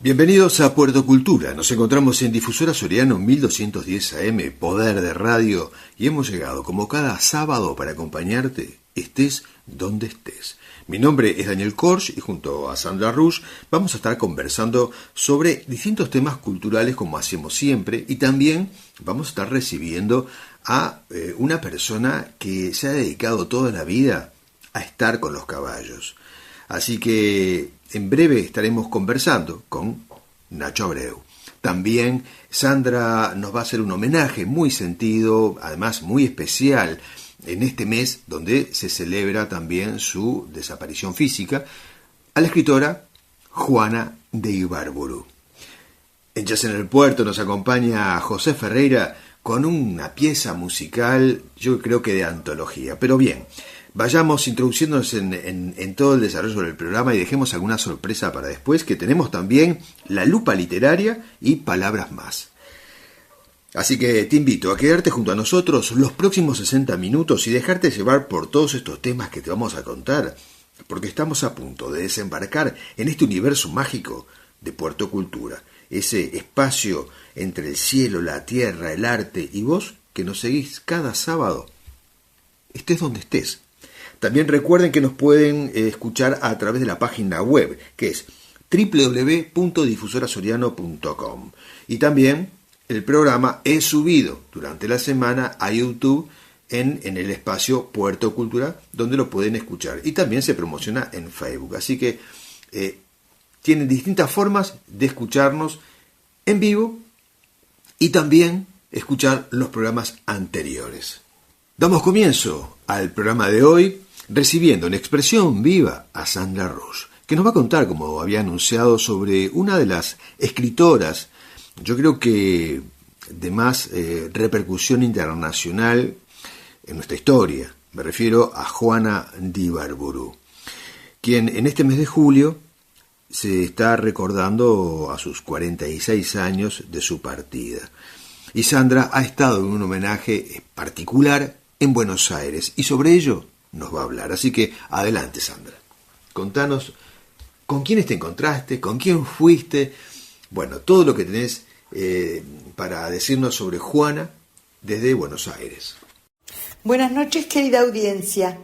Bienvenidos a Puerto Cultura. Nos encontramos en Difusora Soriano 1210 AM, Poder de Radio, y hemos llegado como cada sábado para acompañarte, estés donde estés. Mi nombre es Daniel Korsch y junto a Sandra Rush vamos a estar conversando sobre distintos temas culturales como hacemos siempre, y también vamos a estar recibiendo a una persona que se ha dedicado toda la vida a estar con los caballos. Así que en breve estaremos conversando con Nacho Abreu. También Sandra nos va a hacer un homenaje muy sentido, además muy especial, en este mes donde se celebra también su desaparición física, a la escritora Juana de Ibarburu. En Jazz en el Puerto nos acompaña José Ferreira con una pieza musical, yo creo que de antología. Pero bien, vayamos introduciéndonos en todo el desarrollo del programa y dejemos alguna sorpresa para después, que tenemos también la lupa literaria y palabras más. Así que te invito a quedarte junto a nosotros los próximos 60 minutos y dejarte llevar por todos estos temas que te vamos a contar, porque estamos a punto de desembarcar en este universo mágico de Puerto Cultura, ese espacio entre el cielo, la tierra, el arte y vos que nos seguís cada sábado, estés donde estés. También recuerden que nos pueden escuchar a través de la página web, que es www.difusorasoriano.com. Y también el programa es subido durante la semana a YouTube en el espacio Puerto Cultura, donde lo pueden escuchar. Y también se promociona en Facebook. Así que tienen distintas formas de escucharnos en vivo y también escuchar los programas anteriores. Damos comienzo al programa de hoy recibiendo en expresión viva a Sandra Rush, que nos va a contar, como había anunciado, sobre una de las escritoras, yo creo que de más repercusión internacional en nuestra historia. Me refiero a Juana de Ibarburu, quien en este mes de julio se está recordando a sus 46 años de su partida. Y Sandra ha estado en un homenaje particular en Buenos Aires y sobre ello nos va a hablar. Así que adelante, Sandra. Contanos con quiénes te encontraste, con quién fuiste, bueno, todo lo que tenés para decirnos sobre Juana desde Buenos Aires. Buenas noches, querida audiencia.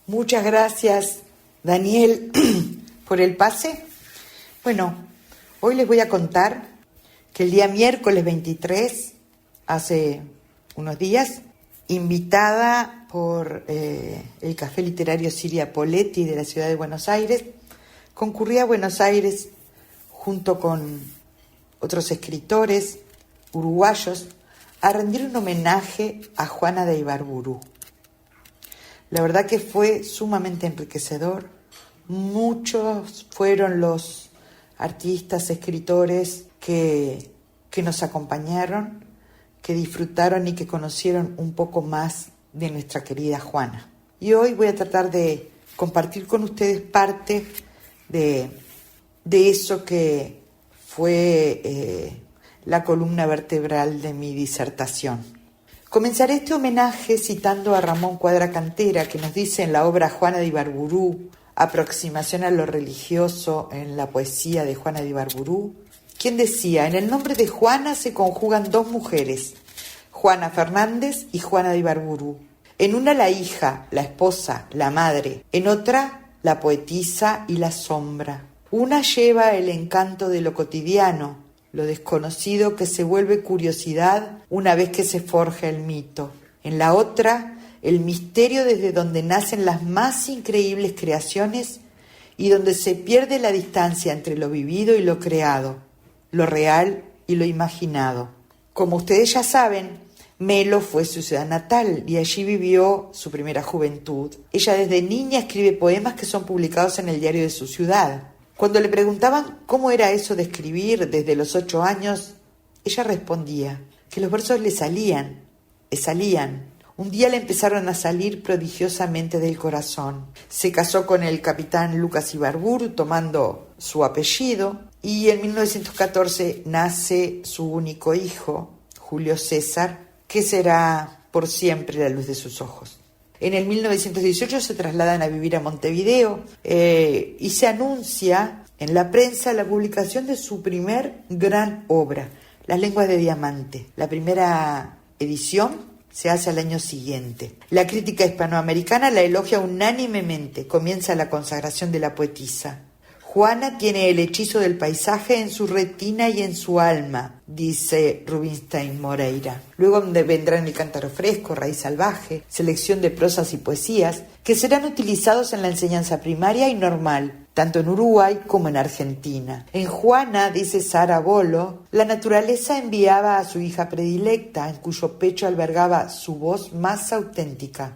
Muchas gracias, Daniel, por el pase. Bueno, hoy les voy a contar que el día miércoles 23, hace unos días, invitada por el Café Literario Silvia Poletti de la ciudad de Buenos Aires, concurrí a Buenos Aires junto con otros escritores uruguayos a rendir un homenaje a Juana de Ibarburu. La verdad que fue sumamente enriquecedor. Muchos fueron los artistas, escritores que nos acompañaron, que disfrutaron y que conocieron un poco más de nuestra querida Juana. Y hoy voy a tratar de compartir con ustedes parte de eso que fue la columna vertebral de mi disertación. Comenzaré este homenaje citando a Ramón Cuadra Cantera, que nos dice en la obra Juana de Ibarburu, aproximación a lo religioso en la poesía de Juana de Ibarburu, quien decía: en el nombre de Juana se conjugan dos mujeres, Juana Fernández y Juana de Ibarburu. En una la hija, la esposa, la madre, en otra la poetisa y la sombra. Una lleva el encanto de lo cotidiano, lo desconocido que se vuelve curiosidad una vez que se forja el mito. En la otra, el misterio desde donde nacen las más increíbles creaciones y donde se pierde la distancia entre lo vivido y lo creado, lo real y lo imaginado. Como ustedes ya saben, Melo fue su ciudad natal y allí vivió su primera juventud. Ella desde niña escribe poemas que son publicados en el diario de su ciudad. Cuando le preguntaban cómo era eso de escribir desde los 8 años, ella respondía que los versos le salían. Un día le empezaron a salir prodigiosamente del corazón. Se casó con el capitán Lucas Ibarburu, tomando su apellido, y en 1914 nace su único hijo, Julio César, que será por siempre la luz de sus ojos. En el 1918 se trasladan a vivir a Montevideo y se anuncia en la prensa la publicación de su primer gran obra, Las lenguas de diamante. La primera edición se hace al año siguiente. La crítica hispanoamericana la elogia unánimemente. Comienza la consagración de la poetisa. Juana tiene el hechizo del paisaje en su retina y en su alma, dice Rubinstein Moreira. Luego vendrán el cántaro fresco, raíz salvaje, selección de prosas y poesías, que serán utilizados en la enseñanza primaria y normal, tanto en Uruguay como en Argentina. En Juana, dice Sara Bolo, la naturaleza enviaba a su hija predilecta, en cuyo pecho albergaba su voz más auténtica,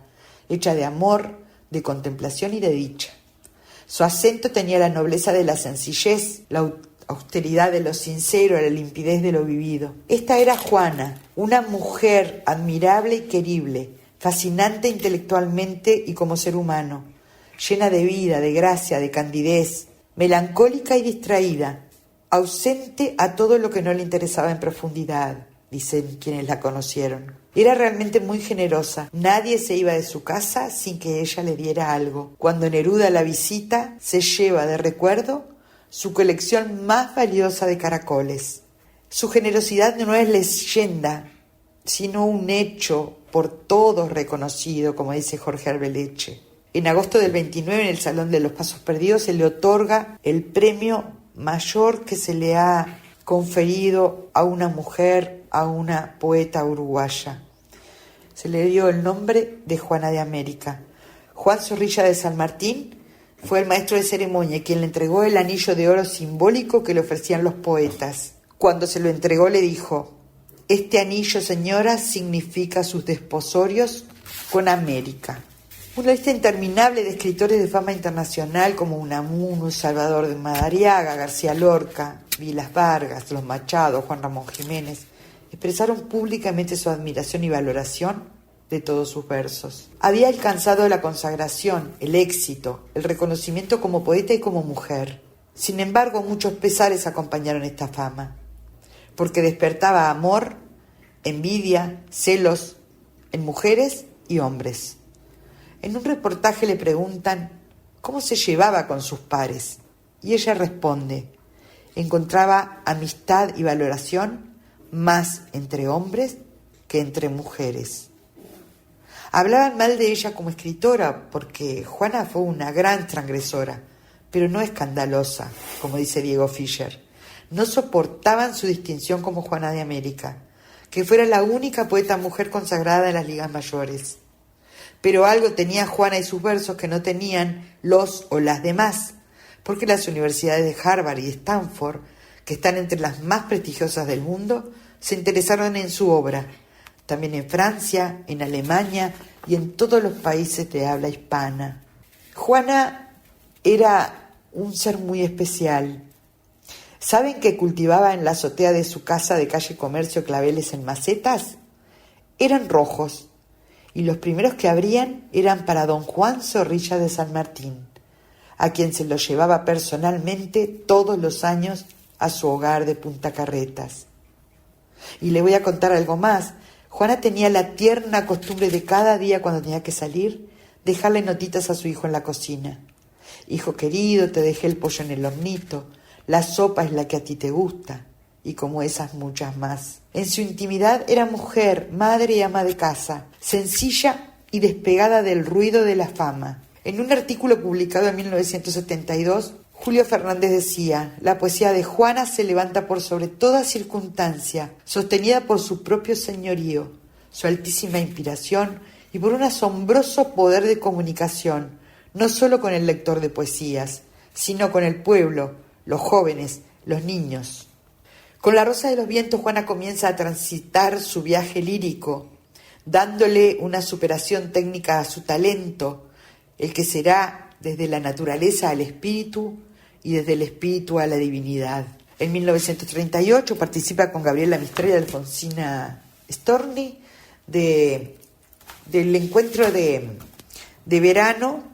hecha de amor, de contemplación y de dicha. Su acento tenía la nobleza de la sencillez, la austeridad de lo sincero, la limpidez de lo vivido. Esta era Juana, una mujer admirable y querible, fascinante intelectualmente y como ser humano, llena de vida, de gracia, de candidez, melancólica y distraída, ausente a todo lo que no le interesaba en profundidad, dicen quienes la conocieron. Era realmente muy generosa. Nadie se iba de su casa sin que ella le diera algo. Cuando Neruda la visita, se lleva de recuerdo su colección más valiosa de caracoles. Su generosidad no es leyenda, sino un hecho por todos reconocido, como dice Jorge Arbeleche. En agosto del 29, en el Salón de los Pasos Perdidos, se le otorga el premio mayor que se le ha conferido a una mujer, a una poeta uruguaya. Se le dio el nombre de Juana de América. Juan Zorrilla de San Martín fue el maestro de ceremonia quien le entregó el anillo de oro simbólico que le ofrecían los poetas. Cuando se lo entregó le dijo: «Este anillo, señora, significa sus desposorios con América». Una lista interminable de escritores de fama internacional como Unamuno, Salvador de Madariaga, García Lorca, Vilas Vargas, Los Machado, Juan Ramón Jiménez expresaron públicamente su admiración y valoración de todos sus versos. Había alcanzado la consagración, el éxito, el reconocimiento como poeta y como mujer. Sin embargo, muchos pesares acompañaron esta fama, porque despertaba amor, envidia, celos en mujeres y hombres. En un reportaje le preguntan cómo se llevaba con sus pares, y ella responde: encontraba amistad y valoración más entre hombres que entre mujeres. Hablaban mal de ella como escritora porque Juana fue una gran transgresora, pero no escandalosa, como dice Diego Fischer. No soportaban su distinción como Juana de América, que fuera la única poeta mujer consagrada en las ligas mayores. Pero algo tenía Juana y sus versos que no tenían los o las demás, porque las universidades de Harvard y Stanford, que están entre las más prestigiosas del mundo, se interesaron en su obra, también en Francia, en Alemania y en todos los países de habla hispana. Juana era un ser muy especial. ¿Saben que cultivaba en la azotea de su casa de calle Comercio claveles en macetas? Eran rojos, y los primeros que abrían eran para don Juan Zorrilla de San Martín, a quien se los llevaba personalmente todos los años a su hogar de Punta Carretas. Y le voy a contar algo más. Juana tenía la tierna costumbre de cada día, cuando tenía que salir, dejarle notitas a su hijo en la cocina. «Hijo querido, te dejé el pollo en el hornito, la sopa es la que a ti te gusta», y como esas muchas más. En su intimidad era mujer, madre y ama de casa, sencilla y despegada del ruido de la fama. En un artículo publicado en 1972, Julio Fernández decía: «La poesía de Juana se levanta por sobre toda circunstancia, sostenida por su propio señorío, su altísima inspiración y por un asombroso poder de comunicación, no solo con el lector de poesías, sino con el pueblo, los jóvenes, los niños». Con La Rosa de los Vientos, Juana comienza a transitar su viaje lírico, dándole una superación técnica a su talento, el que será desde la naturaleza al espíritu y desde el espíritu a la divinidad. En 1938 participa con Gabriela Mistral y Alfonsina Storni del encuentro de verano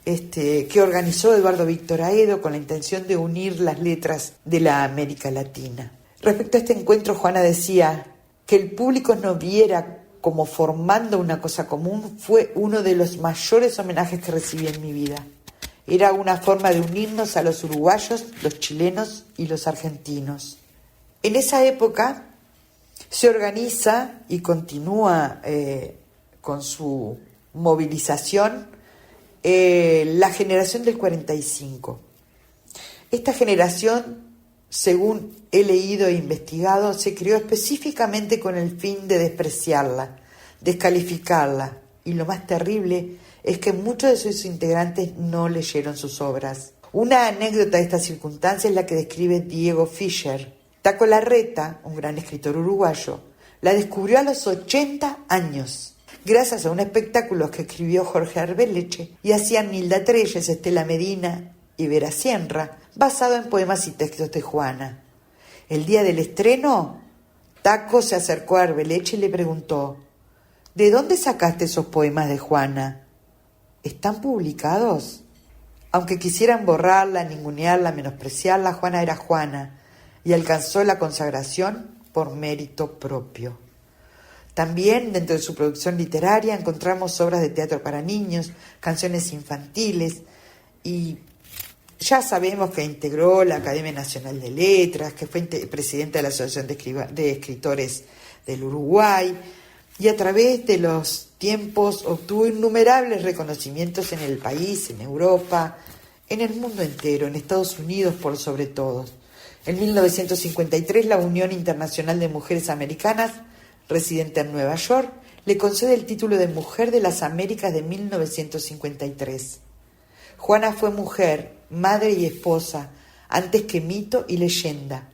que organizó Eduardo Víctor Aedo con la intención de unir las letras de la América Latina. Respecto a este encuentro, Juana decía: que el público nos viera como formando una cosa común fue uno de los mayores homenajes que recibí en mi vida. Era una forma de unirnos a los uruguayos, los chilenos y los argentinos. En esa época se organiza y continúa con su movilización la generación del 45. Esta generación, según he leído e investigado, se creó específicamente con el fin de despreciarla, descalificarla, y lo más terrible es que muchos de sus integrantes no leyeron sus obras. Una anécdota de esta circunstancia es la que describe Diego Fischer. Taco Larreta, un gran escritor uruguayo, la descubrió a los 80 años, gracias a un espectáculo que escribió Jorge Arbeleche y hacían Nilda Treyes, Estela Medina y Vera Sienra, basado en poemas y textos de Juana. El día del estreno, Taco se acercó a Arbeleche y le preguntó: ¿de dónde sacaste esos poemas de Juana? ¿Están publicados? Aunque quisieran borrarla, ningunearla, menospreciarla, Juana era Juana y alcanzó la consagración por mérito propio. También dentro de su producción literaria encontramos obras de teatro para niños, canciones infantiles, y ya sabemos que integró la Academia Nacional de Letras, que fue presidenta de la Asociación de Escritores del Uruguay, y a través de los tiempos obtuvo innumerables reconocimientos en el país, en Europa, en el mundo entero, en Estados Unidos por sobre todo. En 1953 la Unión Internacional de Mujeres Americanas, residente en Nueva York, le concede el título de Mujer de las Américas de 1953. Juana fue mujer, madre y esposa, antes que mito y leyenda.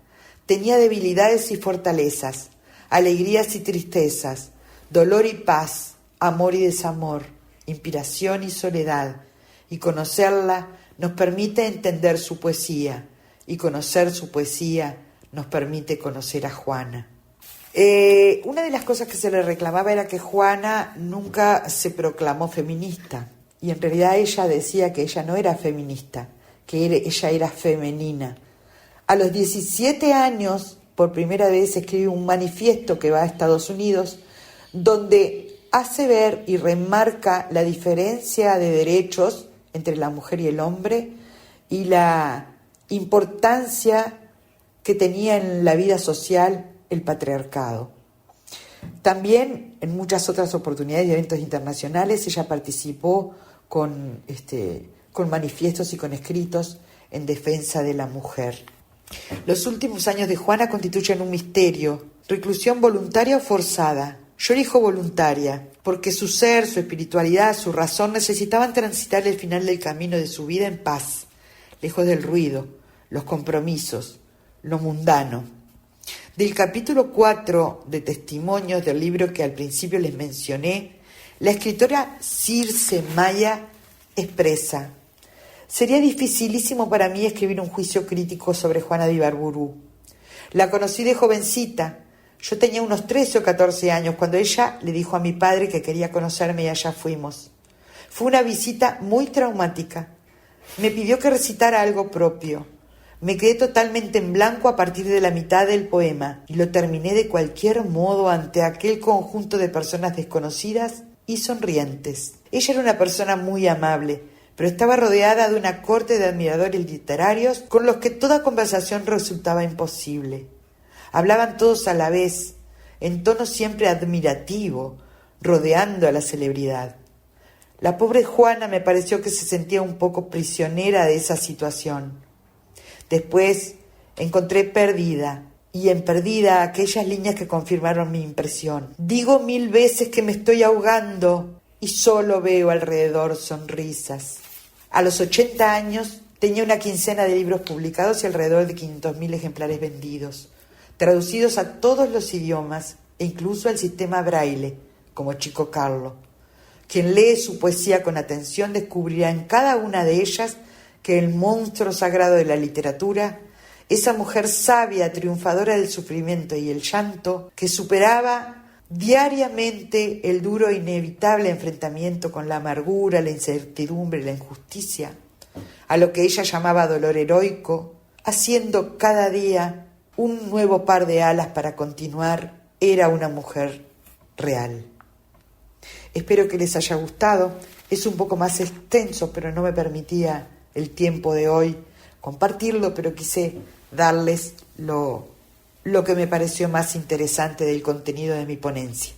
Tenía debilidades y fortalezas, alegrías y tristezas, dolor y paz, amor y desamor, inspiración y soledad, y conocerla nos permite entender su poesía, y conocer su poesía nos permite conocer a Juana. Una de las cosas que se le reclamaba era que Juana nunca se proclamó feminista, y en realidad ella decía que ella no era feminista, que ella era femenina. A los 17 años, por primera vez, escribe un manifiesto que va a Estados Unidos, donde hace ver y remarca la diferencia de derechos entre la mujer y el hombre y la importancia que tenía en la vida social el patriarcado. También en muchas otras oportunidades y eventos internacionales ella participó con manifiestos y con escritos en defensa de la mujer. Los últimos años de Juana constituyen un misterio: reclusión voluntaria o forzada. Yo elijo voluntaria, porque su ser, su espiritualidad, su razón necesitaban transitar el final del camino de su vida en paz, lejos del ruido, los compromisos, lo mundano. Del capítulo 4 de Testimonios del libro que al principio les mencioné, la escritora Circe Maya expresa: sería dificilísimo para mí escribir un juicio crítico sobre Juana de Ibarburu. La conocí de jovencita. Yo tenía unos 13 o 14 años cuando ella le dijo a mi padre que quería conocerme y allá fuimos. Fue una visita muy traumática. Me pidió que recitara algo propio. Me quedé totalmente en blanco a partir de la mitad del poema y lo terminé de cualquier modo ante aquel conjunto de personas desconocidas y sonrientes. Ella era una persona muy amable, pero estaba rodeada de una corte de admiradores literarios con los que toda conversación resultaba imposible. Hablaban todos a la vez, en tono siempre admirativo, rodeando a la celebridad. La pobre Juana me pareció que se sentía un poco prisionera de esa situación. Después encontré perdida, y en perdida aquellas líneas que confirmaron mi impresión. Digo 1000 veces que me estoy ahogando y solo veo alrededor sonrisas. A los 80 años tenía una quincena de libros publicados y alrededor de 500.000 ejemplares vendidos, traducidos a todos los idiomas e incluso al sistema braille, como Chico Carlo. Quien lee su poesía con atención descubrirá en cada una de ellas que el monstruo sagrado de la literatura, esa mujer sabia, triunfadora del sufrimiento y el llanto, que superaba diariamente el duro e inevitable enfrentamiento con la amargura, la incertidumbre y la injusticia, a lo que ella llamaba dolor heroico, haciendo cada día un nuevo par de alas para continuar, era una mujer real. Espero que les haya gustado. Es un poco más extenso, pero no me permitía el tiempo de hoy compartirlo, pero quise darles lo que me pareció más interesante del contenido de mi ponencia.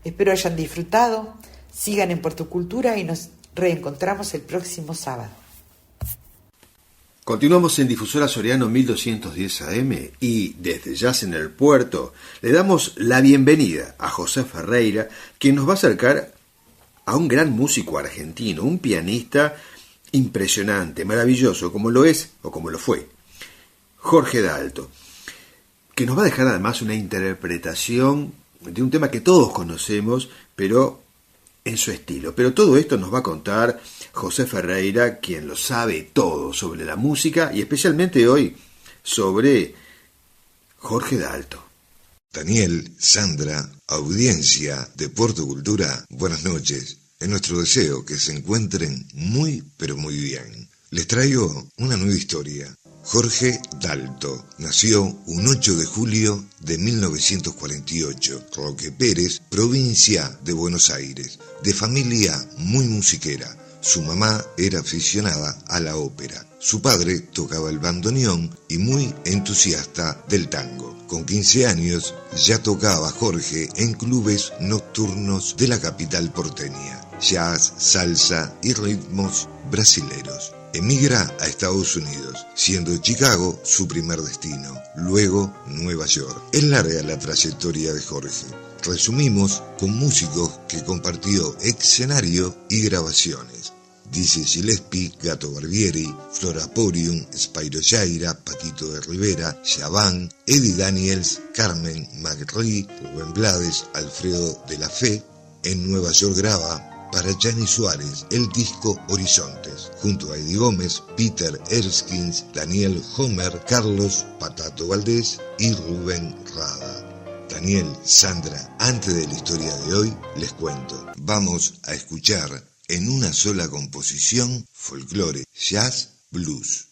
Espero hayan disfrutado, sigan en Puerto Cultura y nos reencontramos el próximo sábado. Continuamos en Difusora Soriano 1210 AM y desde Jazz en el Puerto le damos la bienvenida a José Ferreira, quien nos va a acercar a un gran músico argentino, un pianista impresionante, maravilloso, como lo es o como lo fue, Jorge D'Alto, que nos va a dejar además una interpretación de un tema que todos conocemos, pero en su estilo. Pero todo esto nos va a contar José Ferreira, quien lo sabe todo sobre la música y especialmente hoy sobre Jorge D'Alto. Daniel, Sandra, audiencia de Puerto Cultura, buenas noches. Es nuestro deseo que se encuentren muy, pero muy bien. Les traigo una nueva historia. Jorge D'Alto nació un 8 de julio de 1948, Roque Pérez, provincia de Buenos Aires, de familia muy musiquera. Su mamá era aficionada a la ópera. Su padre tocaba el bandoneón y muy entusiasta del tango. Con 15 años ya tocaba Jorge en clubes nocturnos de la capital porteña, jazz, salsa y ritmos brasileros. Emigra a Estados Unidos, siendo Chicago su primer destino, luego Nueva York. Es larga la trayectoria de Jorge. Resumimos con músicos que compartió escenario y grabaciones. Dizzy Gillespie, Gato Barbieri, Flora Porium, Spyro Gyra, Paquito de Rivera, Chaván, Eddie Daniels, Carmen McRae, Rubén Blades, Alfredo de la Fe. En Nueva York graba para Gianni Suárez el disco Horizontes, junto a Eddie Gómez, Peter Erskine, Daniel Homer, Carlos Patato Valdés y Rubén Rada. Daniel, Sandra, antes de la historia de hoy, les cuento. Vamos a escuchar en una sola composición folclore, jazz, blues.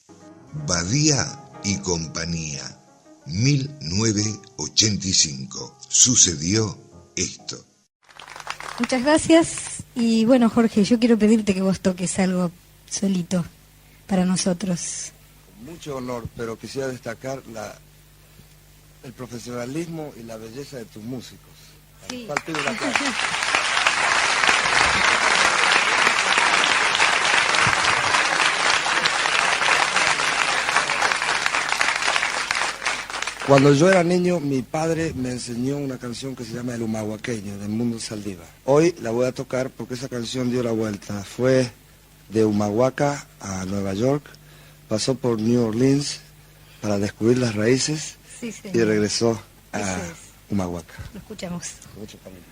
Badía y compañía, 1985. Sucedió esto. Muchas gracias. Y bueno, Jorge, yo quiero pedirte que vos toques algo solito para nosotros. Mucho honor, pero quisiera destacar el profesionalismo y la belleza de tus músicos. Sí. Cuando yo era niño, mi padre me enseñó una canción que se llama El Humahuaqueño, de Mundo Saldívar. Hoy la voy a tocar porque esa canción dio la vuelta. Fue de Humahuaca a Nueva York, pasó por New Orleans para descubrir las raíces, sí, y regresó a Humahuaca. Lo escuchamos. Con mucho cariño.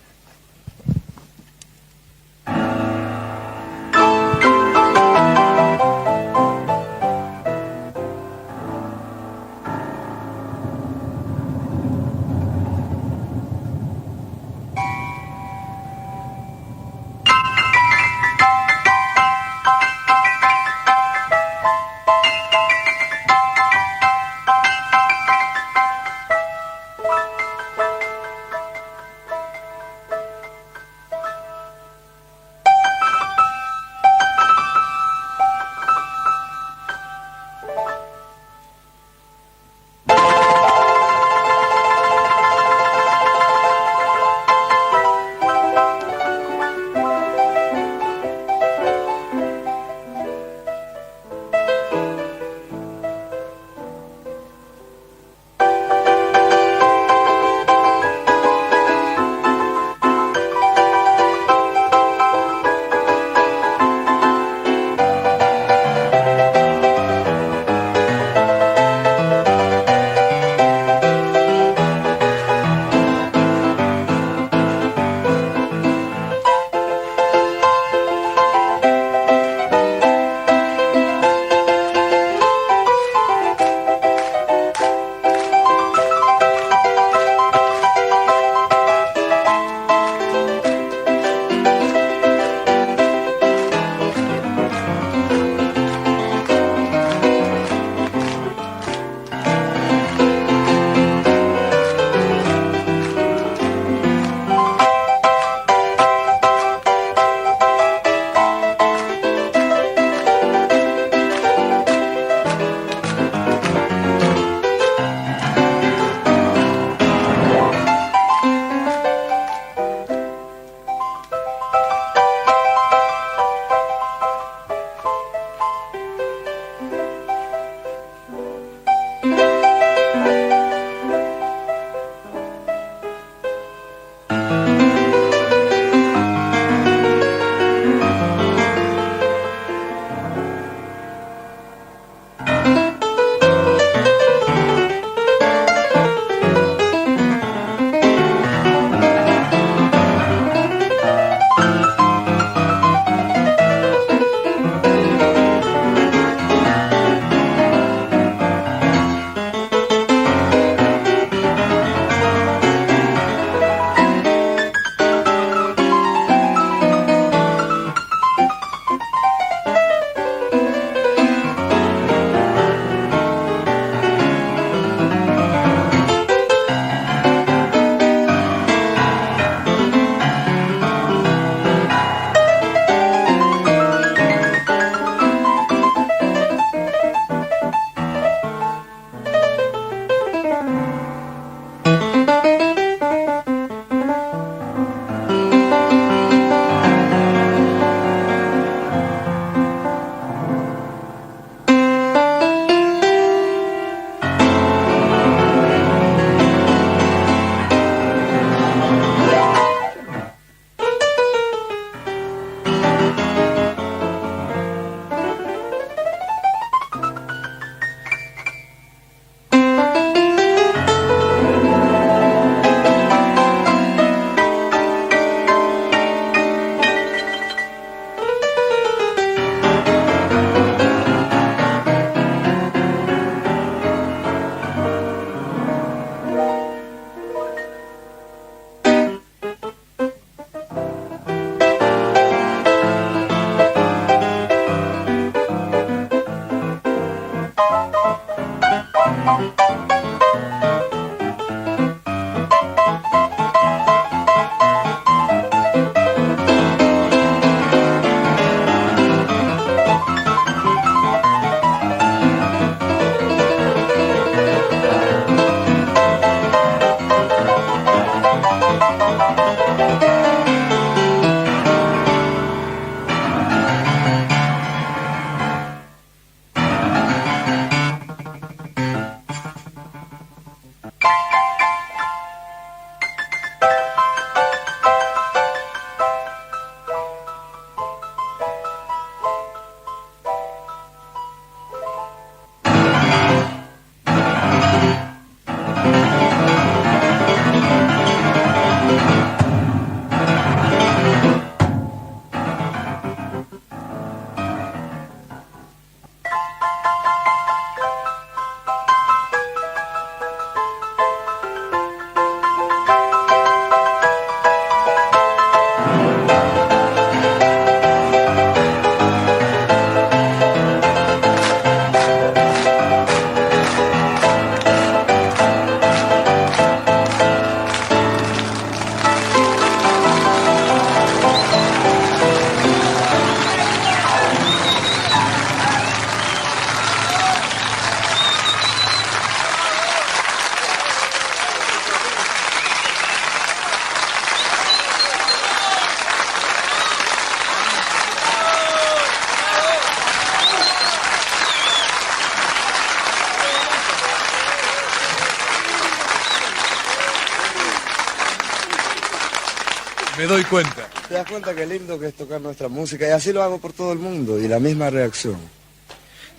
Me doy cuenta. ¿Te das cuenta qué lindo que es tocar nuestra música? Y así lo hago por todo el mundo, y la misma reacción.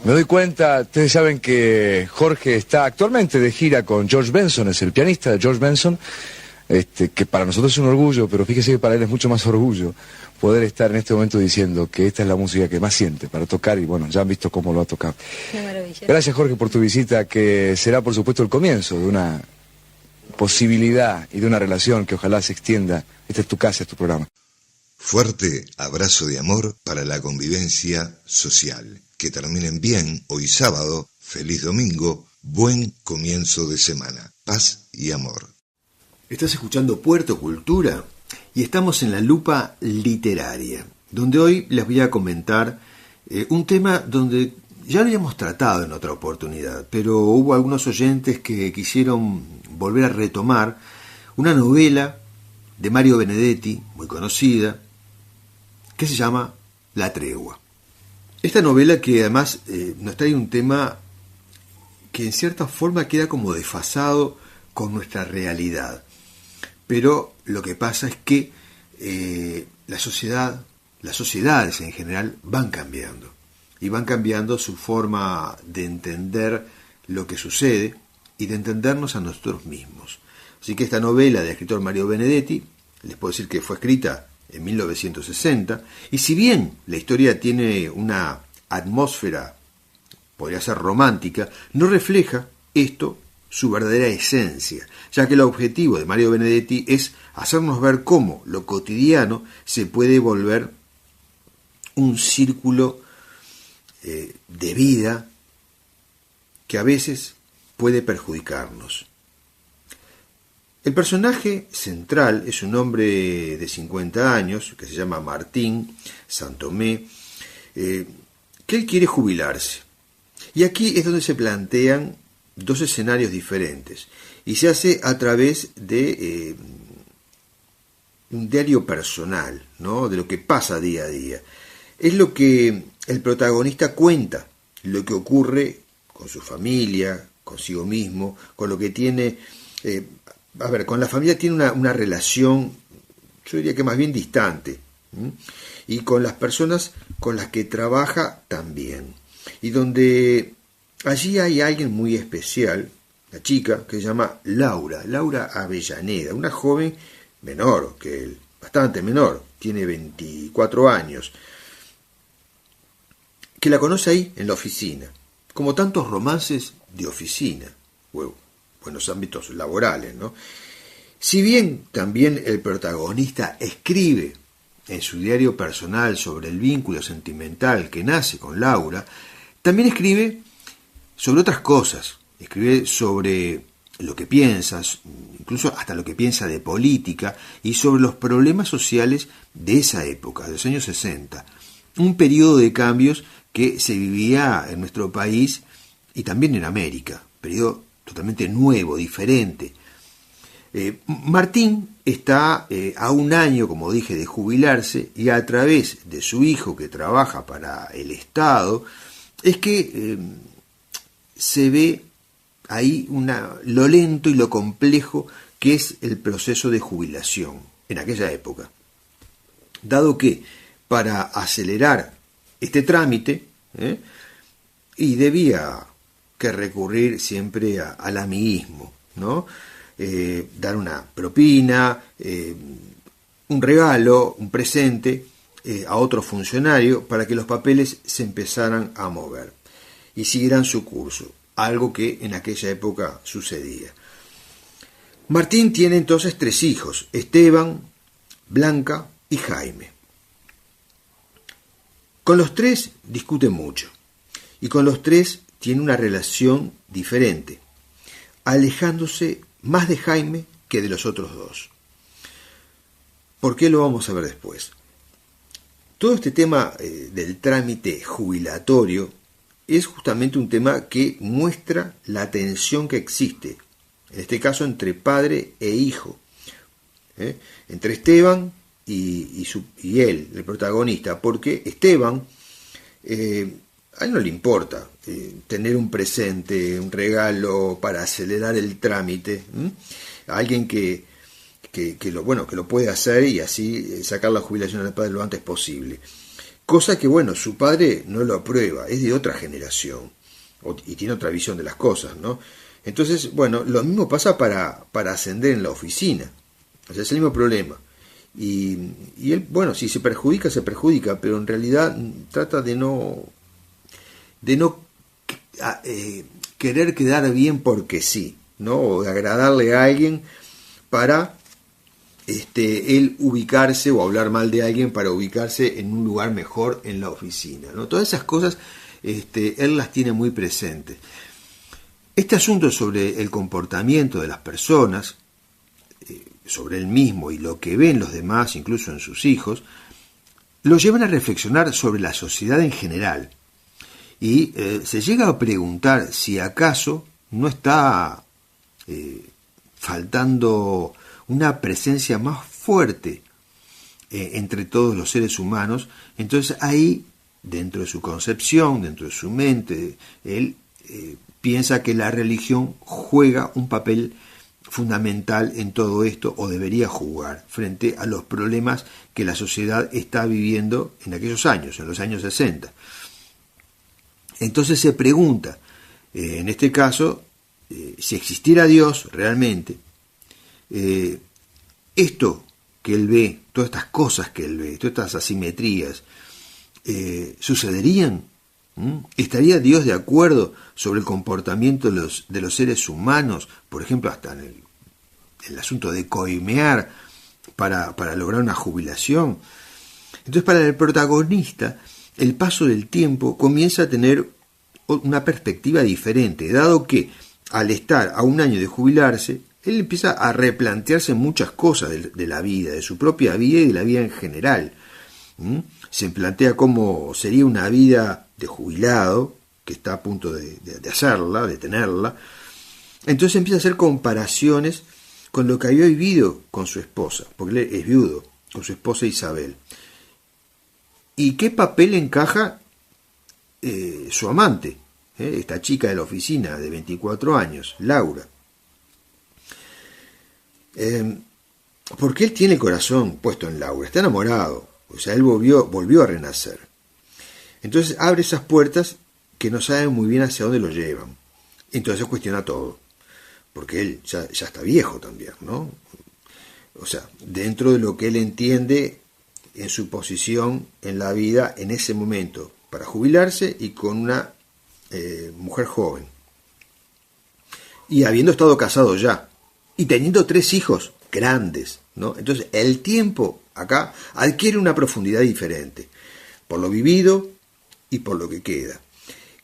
Me doy cuenta, ustedes saben que Jorge está actualmente de gira con George Benson, es el pianista de George Benson, que para nosotros es un orgullo, pero fíjese que para él es mucho más orgullo poder estar en este momento diciendo que esta es la música que más siente para tocar, y bueno, ya han visto cómo lo ha tocado. Qué maravilla. Gracias, Jorge, por tu visita, que será por supuesto el comienzo de una posibilidad y de una relación que ojalá se extienda. Esta es tu casa, es tu programa. Fuerte abrazo de amor para la convivencia social. Que terminen bien hoy sábado, feliz domingo, buen comienzo de semana. Paz y amor. Estás escuchando Puerto Cultura y estamos en la lupa literaria, donde hoy les voy a comentar un tema donde ya lo habíamos tratado en otra oportunidad, pero hubo algunos oyentes que quisieron volver a retomar una novela de Mario Benedetti, muy conocida, que se llama La Tregua. Esta novela que además nos trae un tema que en cierta forma queda como desfasado con nuestra realidad. Pero lo que pasa es que las sociedades en general van cambiando. Y van cambiando su forma de entender lo que sucede y de entendernos a nosotros mismos. Así que esta novela del escritor Mario Benedetti, les puedo decir que fue escrita en 1960, y si bien la historia tiene una atmósfera, podría ser romántica, no refleja esto su verdadera esencia, ya que el objetivo de Mario Benedetti es hacernos ver cómo lo cotidiano se puede volver un círculo de vida que a veces puede perjudicarnos. El personaje central es un hombre de 50 años, que se llama Martín Santomé, que él quiere jubilarse. Y aquí es donde se plantean dos escenarios diferentes, y se hace a través de un diario personal, ¿no?, de lo que pasa día a día. Es lo que el protagonista cuenta, lo que ocurre con su familia, consigo mismo, con lo que tiene... con la familia tiene una relación, yo diría que más bien distante, y con las personas con las que trabaja también, y donde allí hay alguien muy especial, la chica que se llama Laura Avellaneda, una joven menor que él, bastante menor, tiene 24 años, que la conoce ahí en la oficina, como tantos romances de oficina, en los ámbitos laborales, ¿no? Si bien también el protagonista escribe en su diario personal sobre el vínculo sentimental que nace con Laura, también escribe sobre otras cosas, escribe sobre lo que piensa, incluso hasta lo que piensa de política, y sobre los problemas sociales de esa época, de los años 60, un periodo de cambios que se vivía en nuestro país y también en América, periodo totalmente nuevo, diferente. Martín está a un año, como dije, de jubilarse, y a través de su hijo que trabaja para el Estado, es que se ve ahí lo lento y lo complejo que es el proceso de jubilación en aquella época. Dado que para acelerar este trámite, y debía que recurrir siempre al amiguismo, ¿no? Dar una propina, un regalo, un presente a otro funcionario para que los papeles se empezaran a mover y siguieran su curso, algo que en aquella época sucedía. Martín tiene entonces 3 hijos, Esteban, Blanca y Jaime. Con los 3 discute mucho y con los 3 tiene una relación diferente, alejándose más de Jaime que de los otros 2. ¿Por qué? Lo vamos a ver después. Todo este tema del trámite jubilatorio es justamente un tema que muestra la tensión que existe, en este caso entre padre e hijo, entre Esteban y él, el protagonista, porque Esteban, a él no le importa tener un presente, un regalo para acelerar el trámite, alguien que lo puede hacer y así sacar la jubilación al padre lo antes posible. Cosa que, su padre no lo aprueba, es de otra generación y tiene otra visión de las cosas, ¿no? Entonces, lo mismo pasa para ascender en la oficina. O sea, es el mismo problema. Y él, si se perjudica, pero en realidad trata de no querer quedar bien porque sí, ¿no? O de agradarle a alguien para él ubicarse o hablar mal de alguien para ubicarse en un lugar mejor en la oficina, ¿no? Todas esas cosas él las tiene muy presentes. Este asunto sobre el comportamiento de las personas, sobre él mismo y lo que ven los demás, incluso en sus hijos, lo llevan a reflexionar sobre la sociedad en general y se llega a preguntar si acaso no está faltando una presencia más fuerte entre todos los seres humanos. Entonces ahí, dentro de su concepción, dentro de su mente, él piensa que la religión juega un papel fundamental en todo esto, o debería jugar, frente a los problemas que la sociedad está viviendo en aquellos años, en los años 60. Entonces se pregunta, en este caso, si existiera Dios realmente, esto que él ve, todas estas cosas que él ve, todas estas asimetrías, ¿sucederían? ¿Estaría Dios de acuerdo sobre el comportamiento de los seres humanos, por ejemplo, hasta en el asunto de coimear para lograr una jubilación? Entonces, para el protagonista, el paso del tiempo comienza a tener una perspectiva diferente, dado que al estar a un año de jubilarse, él empieza a replantearse muchas cosas de la vida, de su propia vida y de la vida en general. Se plantea cómo sería una vida de jubilado, que está a punto de hacerla, de tenerla. Entonces empieza a hacer comparaciones con lo que había vivido con su esposa, porque él es viudo, con su esposa Isabel. ¿Y qué papel encaja su amante, esta chica de la oficina de 24 años, Laura? Porque él tiene el corazón puesto en Laura, está enamorado, o sea, él volvió a renacer. Entonces abre esas puertas que no saben muy bien hacia dónde lo llevan. Entonces cuestiona todo, porque él ya está viejo también, ¿no? O sea, dentro de lo que él entiende en su posición en la vida en ese momento, para jubilarse y con una mujer joven. Y habiendo estado casado ya, y teniendo 3 hijos grandes, ¿no? Entonces el tiempo acá adquiere una profundidad diferente, por lo vivido y por lo que queda,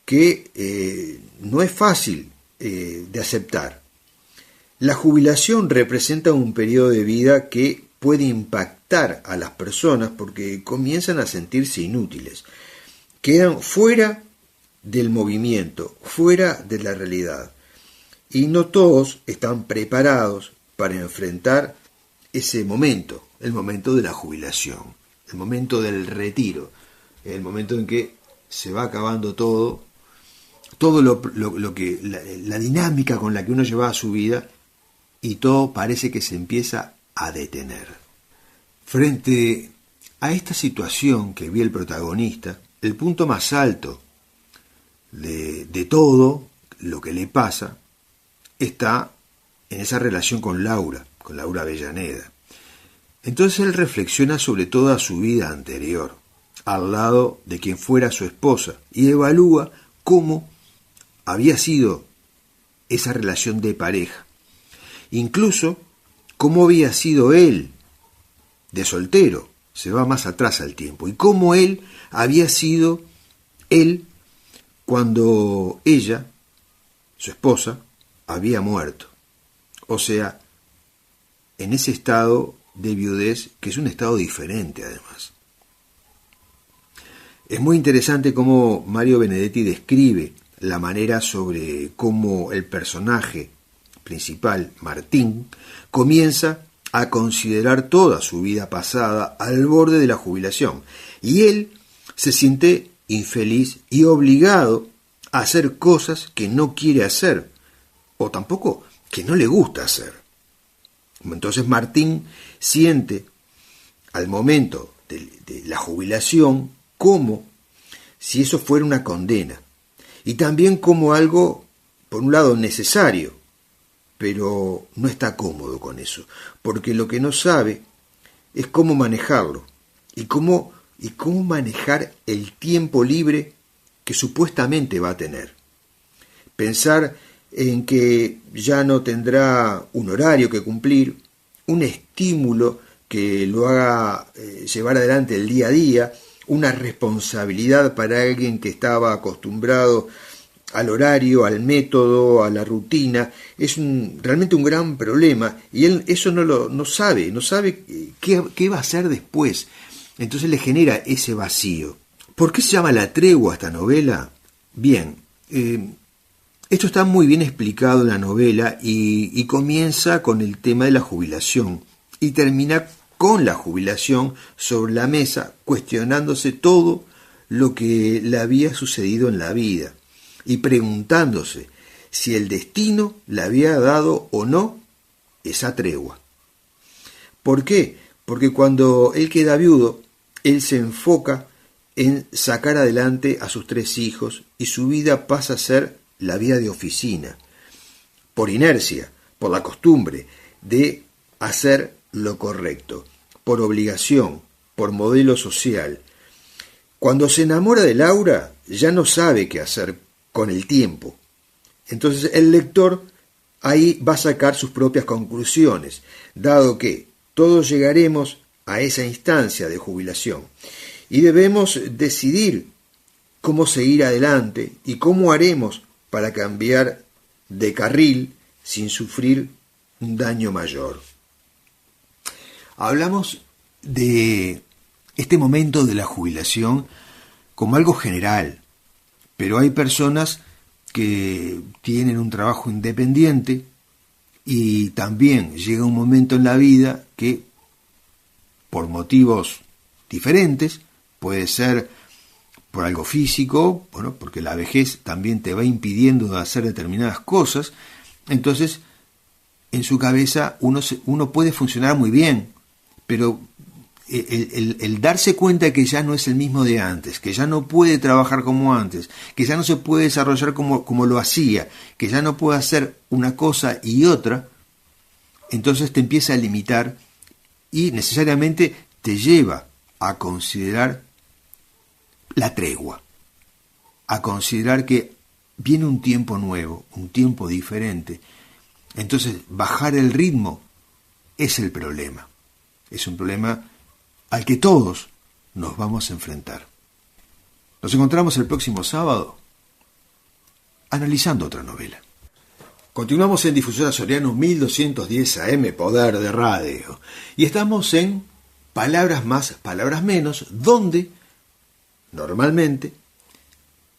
que no es fácil de aceptar. La jubilación representa un periodo de vida que puede impactar a las personas porque comienzan a sentirse inútiles, quedan fuera del movimiento, fuera de la realidad. Y no todos están preparados para enfrentar ese momento, el momento de la jubilación, el momento del retiro, el momento en que se va acabando todo, todo la dinámica con la que uno llevaba su vida, y todo parece que se empieza a detener. Frente a esta situación que vi el protagonista, el punto más alto de todo lo que le pasa está en esa relación con Laura Avellaneda. Entonces él reflexiona sobre toda su vida anterior, al lado de quien fuera su esposa, y evalúa cómo había sido esa relación de pareja, incluso cómo había sido él de soltero, se va más atrás al tiempo, y cómo él había sido él cuando ella, su esposa, había muerto. O sea, en ese estado de viudez, que es un estado diferente además. Es muy interesante cómo Mario Benedetti describe la manera sobre cómo el personaje principal, Martín, comienza a considerar toda su vida pasada al borde de la jubilación, y él se siente infeliz y obligado a hacer cosas que no quiere hacer, o tampoco que no le gusta hacer. Entonces Martín siente al momento de la jubilación como si eso fuera una condena, y también como algo, por un lado, necesario, pero no está cómodo con eso, porque lo que no sabe es cómo manejarlo, y cómo manejar el tiempo libre que supuestamente va a tener. Pensar en que ya no tendrá un horario que cumplir, un estímulo que lo haga llevar adelante el día a día, una responsabilidad para alguien que estaba acostumbrado al horario, al método, a la rutina, es realmente un gran problema, y él eso no sabe qué va a hacer después. Entonces le genera ese vacío. ¿Por qué se llama La Tregua esta novela? Bien, esto está muy bien explicado en la novela, y comienza con el tema de la jubilación y termina con la jubilación sobre la mesa, cuestionándose todo lo que le había sucedido en la vida y preguntándose si el destino le había dado o no esa tregua. ¿Por qué? Porque cuando él queda viudo, él se enfoca en sacar adelante a sus 3 hijos, y su vida pasa a ser la vida de oficina, por inercia, por la costumbre de hacer lo correcto, por obligación, por modelo social. Cuando se enamora de Laura, ya no sabe qué hacer con el tiempo. Entonces el lector ahí va a sacar sus propias conclusiones, dado que todos llegaremos a esa instancia de jubilación y debemos decidir cómo seguir adelante y cómo haremos para cambiar de carril sin sufrir un daño mayor. Hablamos de este momento de la jubilación como algo general, pero hay personas que tienen un trabajo independiente y también llega un momento en la vida que, por motivos diferentes, puede ser por algo físico, bueno, porque la vejez también te va impidiendo hacer determinadas cosas. Entonces, en su cabeza uno puede funcionar muy bien, pero el darse cuenta que ya no es el mismo de antes, que ya no puede trabajar como antes, que ya no se puede desarrollar como lo hacía, que ya no puede hacer una cosa y otra, entonces te empieza a limitar y necesariamente te lleva a considerar la tregua, a considerar que viene un tiempo nuevo, un tiempo diferente. Entonces bajar el ritmo es el problema. Es un problema al que todos nos vamos a enfrentar. Nos encontramos el próximo sábado analizando otra novela. Continuamos en Difusora Soriano 1210 AM, Poder de Radio. Y estamos en Palabras Más, Palabras Menos, donde normalmente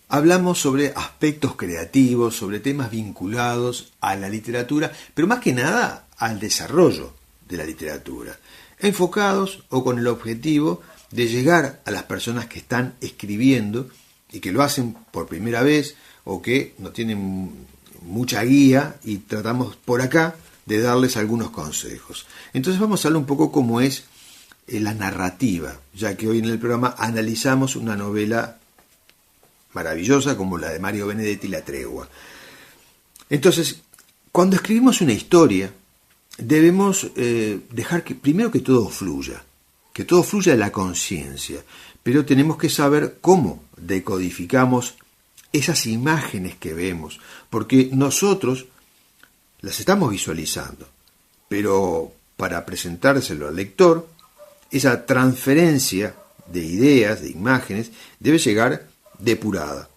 hablamos sobre aspectos creativos, sobre temas vinculados a la literatura, pero más que nada al desarrollo de la literatura, enfocados o con el objetivo de llegar a las personas que están escribiendo y que lo hacen por primera vez o que no tienen mucha guía y tratamos por acá de darles algunos consejos. Entonces vamos a hablar un poco cómo es la narrativa, ya que hoy en el programa analizamos una novela maravillosa como la de Mario Benedetti, La Tregua. Entonces, cuando escribimos una historia, debemos dejar que primero que todo fluya de la conciencia, pero tenemos que saber cómo decodificamos esas imágenes que vemos, porque nosotros las estamos visualizando, pero para presentárselo al lector, esa transferencia de ideas, de imágenes, debe llegar depurada.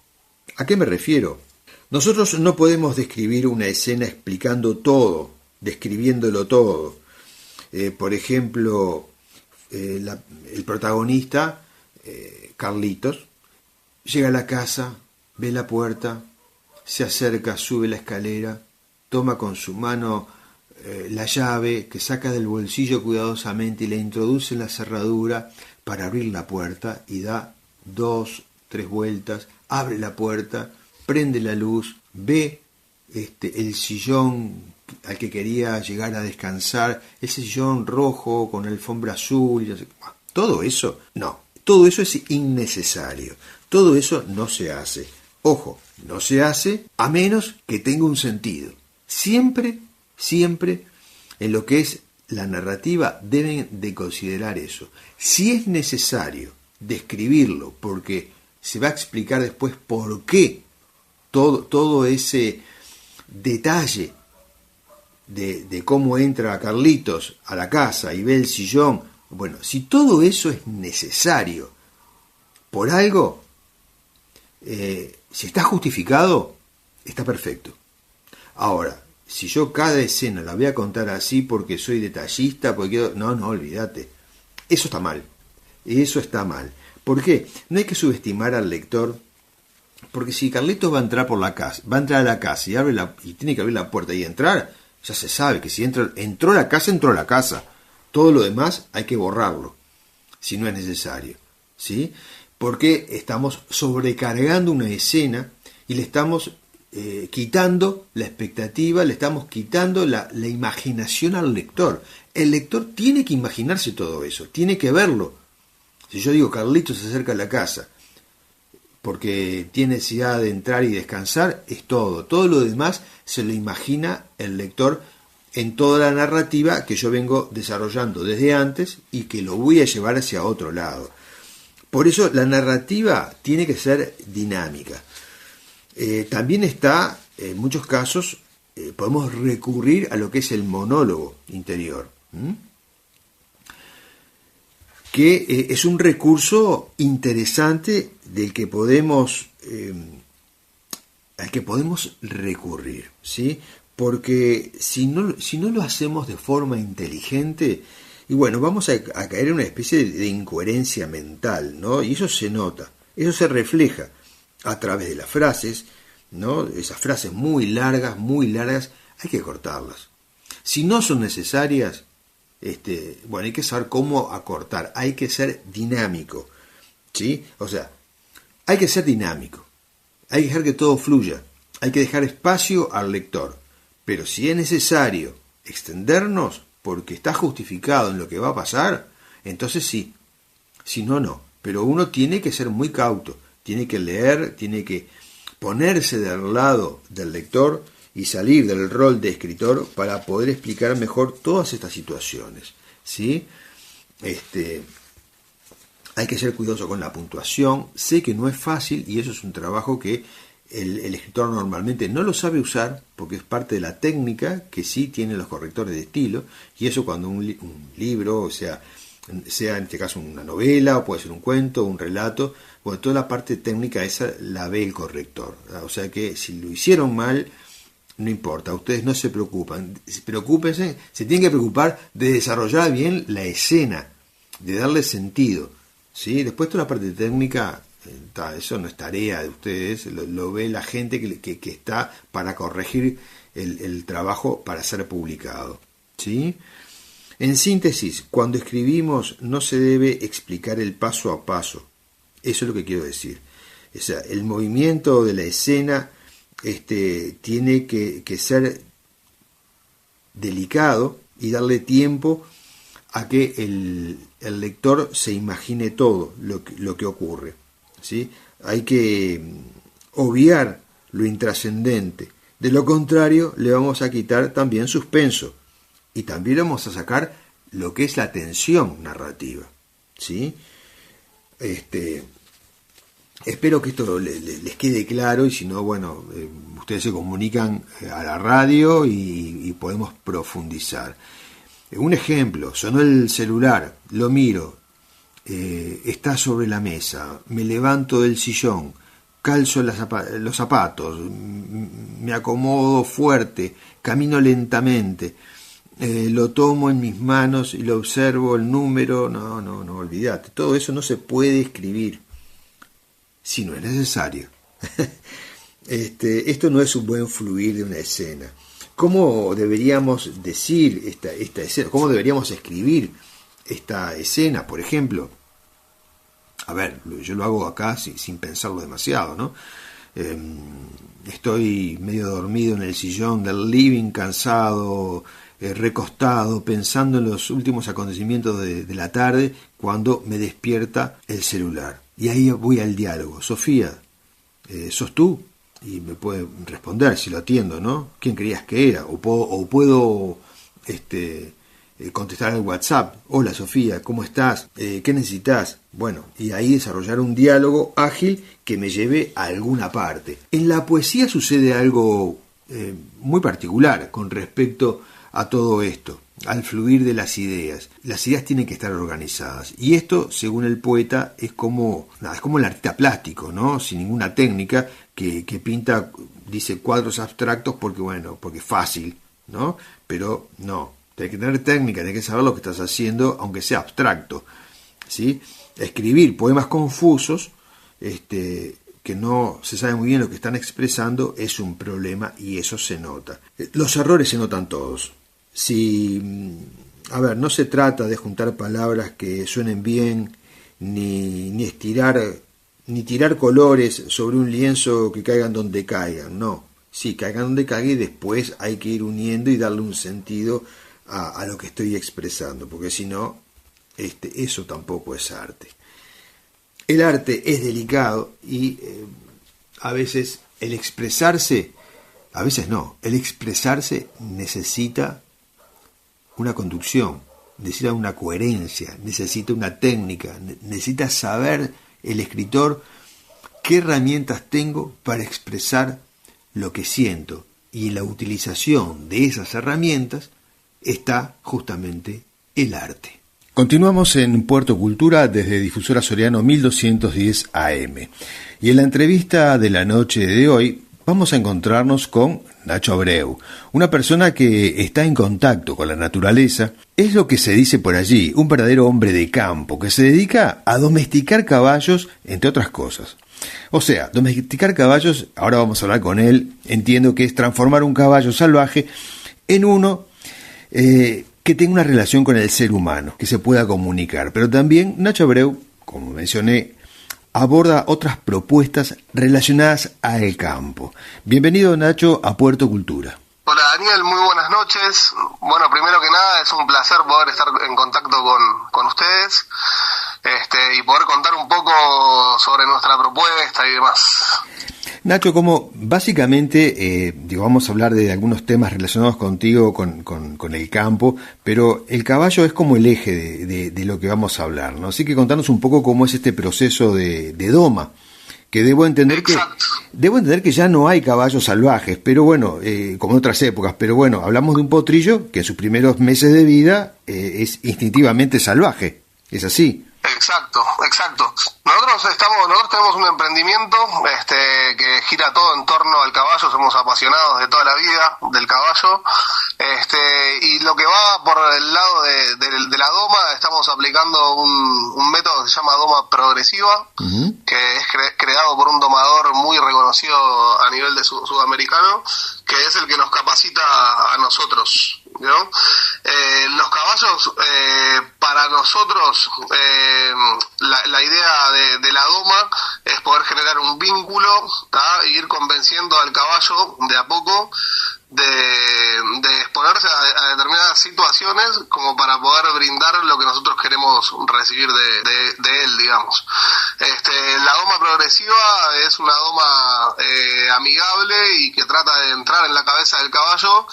¿A qué me refiero? Nosotros no podemos describir una escena explicando todo, describiéndolo todo. Por ejemplo, el protagonista, Carlitos, llega a la casa, ve la puerta, se acerca, sube la escalera, toma con su mano la llave que saca del bolsillo cuidadosamente y la introduce en la cerradura para abrir la puerta y da 2, 3 vueltas, abre la puerta, prende la luz, ve el sillón al que quería llegar a descansar, ese sillón rojo con alfombra azul, y todo eso, no, todo eso es innecesario, todo eso no se hace. Ojo, no se hace a menos que tenga un sentido. Siempre en lo que es la narrativa deben de considerar eso. Si es necesario describirlo porque se va a explicar después por qué todo ese detalle de cómo entra Carlitos a la casa y ve el sillón, bueno, si todo eso es necesario por algo, si está justificado, está perfecto. Ahora, si yo cada escena la voy a contar así porque soy detallista, porque no, olvídate. Eso está mal. Eso está mal. ¿Por qué? No hay que subestimar al lector, porque si Carlitos va a entrar por la casa, va a entrar a la casa y tiene que abrir la puerta y entrar, ya se sabe que si entró a la casa. Todo lo demás hay que borrarlo, si no es necesario, ¿sí? Porque estamos sobrecargando una escena y le estamos quitando la expectativa, le estamos quitando la imaginación al lector. El lector tiene que imaginarse todo eso, tiene que verlo. Si yo digo Carlitos se acerca a la casa porque tiene necesidad de entrar y descansar, es todo. Todo lo demás se lo imagina el lector en toda la narrativa que yo vengo desarrollando desde antes y que lo voy a llevar hacia otro lado. Por eso la narrativa tiene que ser dinámica. También está, en muchos casos, podemos recurrir a lo que es el monólogo interior, que es un recurso interesante al que podemos recurrir, ¿sí? Porque si no lo hacemos de forma inteligente, y bueno, vamos a caer en una especie de incoherencia mental, ¿no? Y eso se nota, eso se refleja a través de las frases, ¿no? Esas frases muy largas, hay que cortarlas. Si no son necesarias, bueno, hay que saber cómo acortar, hay que ser dinámico, ¿sí? O sea, hay que ser dinámico, hay que dejar que todo fluya, hay que dejar espacio al lector, pero si es necesario extendernos porque está justificado en lo que va a pasar, entonces sí, si no, no, pero uno tiene que ser muy cauto, tiene que leer, tiene que ponerse del lado del lector y salir del rol de escritor para poder explicar mejor todas estas situaciones, ¿sí? Hay que ser cuidadoso con la puntuación. Sé que no es fácil y eso es un trabajo que el escritor normalmente no lo sabe usar porque es parte de la técnica que sí tienen los correctores de estilo, y eso cuando un libro, o sea en este caso una novela, o puede ser un cuento, un relato, bueno, toda la parte técnica esa la ve el corrector, ¿verdad? O sea que si lo hicieron mal, no importa, ustedes no se preocupan, preocúpense, se tienen que preocupar de desarrollar bien la escena, de darle sentido, ¿sí? Después toda la parte técnica, eso no es tarea de ustedes, lo ve la gente que está para corregir el trabajo para ser publicado, ¿sí? En síntesis, cuando escribimos no se debe explicar el paso a paso. Eso es lo que quiero decir. O sea, el movimiento de la escena tiene que ser delicado y darle tiempo a que el lector se imagine todo lo que ocurre, ¿sí? Hay que obviar lo intrascendente. De lo contrario, le vamos a quitar también suspenso y también le vamos a sacar lo que es la tensión narrativa, ¿sí? Espero que esto les quede claro, y si no, bueno, ustedes se comunican a la radio y podemos profundizar. Un ejemplo: sonó el celular, lo miro, está sobre la mesa, me levanto del sillón, calzo los zapatos, me acomodo fuerte, camino lentamente, lo tomo en mis manos y lo observo, el número. No, olvídate, todo eso no se puede escribir si no es necesario. Esto no es un buen fluir de una escena. ¿Cómo deberíamos decir esta escena? ¿Cómo deberíamos escribir esta escena, por ejemplo? A ver, yo lo hago acá sin pensarlo demasiado, ¿no? Estoy medio dormido en el sillón del living, cansado, recostado, pensando en los últimos acontecimientos de la tarde, cuando me despierta el celular. Y ahí voy al diálogo. Sofía, ¿sos tú? Y me puede responder si lo atiendo, ¿no? ¿Quién creías que era? O puedo contestar al WhatsApp. Hola Sofía, ¿cómo estás? ¿Qué necesitas? Bueno, y ahí desarrollar un diálogo ágil que me lleve a alguna parte. En la poesía sucede algo muy particular con respecto a todo esto, al fluir de las ideas. Las ideas tienen que estar organizadas, y esto, según el poeta, es como el artista plástico, ¿no? Sin ninguna técnica, que pinta, dice, cuadros abstractos porque es fácil, ¿no? Pero no, tienes que tener técnica, tienes que saber lo que estás haciendo, aunque sea abstracto, ¿sí? Escribir poemas confusos, que no se sabe muy bien lo que están expresando, es un problema, y eso se nota. Los errores se notan todos. No se trata de juntar palabras que suenen bien, ni tirar colores sobre un lienzo que caigan donde caigan, no. Sí, caigan donde caigan, y después hay que ir uniendo y darle un sentido a lo que estoy expresando, porque si no, eso tampoco es arte. El arte es delicado y a veces el expresarse necesita una conducción, necesita una coherencia, necesita una técnica, necesita saber el escritor qué herramientas tengo para expresar lo que siento, y en la utilización de esas herramientas está justamente el arte. Continuamos en Puerto Cultura desde Difusora Soriano 1210 AM, y en la entrevista de la noche de hoy vamos a encontrarnos con Nacho Abreu, una persona que está en contacto con la naturaleza. Es lo que se dice por allí, un verdadero hombre de campo que se dedica a domesticar caballos, entre otras cosas. O sea, domesticar caballos, ahora vamos a hablar con él, entiendo que es transformar un caballo salvaje en uno que tenga una relación con el ser humano, que se pueda comunicar. Pero también Nacho Abreu, como mencioné, aborda otras propuestas relacionadas al campo. Bienvenido, Nacho, a Puerto Cultura. Hola Daniel, muy buenas noches. Bueno, primero que nada es un placer poder estar en contacto con ustedes y poder contar un poco sobre nuestra propuesta y demás. Nacho, como básicamente, vamos a hablar de algunos temas relacionados contigo, con el campo, pero el caballo es como el eje de lo que vamos a hablar, ¿no? Así que contanos un poco cómo es este proceso de doma, que debo entender que ya no hay caballos salvajes, pero bueno, como en otras épocas, pero bueno, hablamos de un potrillo que en sus primeros meses de vida es instintivamente salvaje, ¿es así? Exacto. Nosotros tenemos un emprendimiento que gira todo en torno al caballo. Somos apasionados de toda la vida del caballo, y lo que va por el lado de la doma, estamos aplicando un método que se llama doma progresiva, uh-huh, que es creado por un domador muy reconocido a nivel de sudamericano, que es el que nos capacita a nosotros, ¿no? Los caballos, para nosotros, la idea de la doma es poder generar un vínculo, ¿tá? E ir convenciendo al caballo de a poco de exponerse a determinadas situaciones como para poder brindar lo que nosotros queremos recibir de él, digamos. La doma progresiva es una doma amigable y que trata de entrar en la cabeza del caballo